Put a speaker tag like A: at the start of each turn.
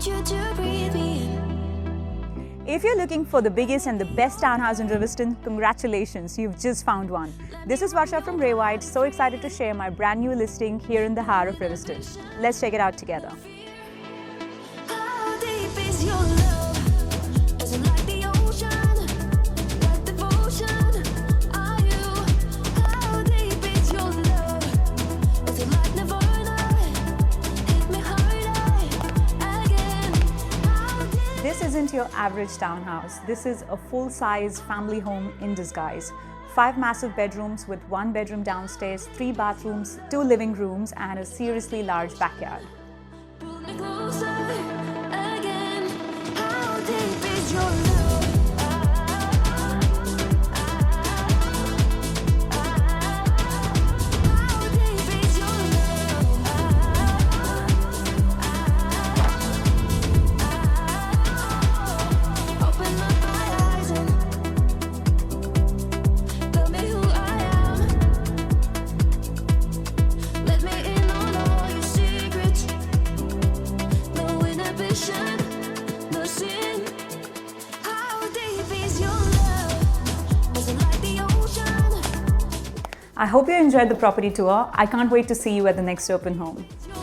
A: want you to breathe me in.
B: If you're looking for the biggest and the best townhouse in Riverstone, congratulations, you've just found one. This is Varsha from Raywide, so excited to share my brand new listing here in the heart of Riverstone. Let's check it out together.
A: How deep is your love? Is it like the ocean? Like devotion? Are you? How deep is your love? Is it like Nirvana? Hit me harder again. How deep?
B: This isn't your average townhouse. This is a full-size family home in disguise. 5 massive bedrooms with 1 bedroom downstairs, 3 bathrooms, 2 living rooms, and a seriously large backyard.
A: Pull me closer again. How deep is your love? How deep is your love? Open up my eyes and tell me who I am. Let me in on all your secrets. No inhibition, no sin. How deep is your love? Is it like the ocean?
B: I hope you enjoyed the property tour. I can't wait to see you at the next open home.
A: Your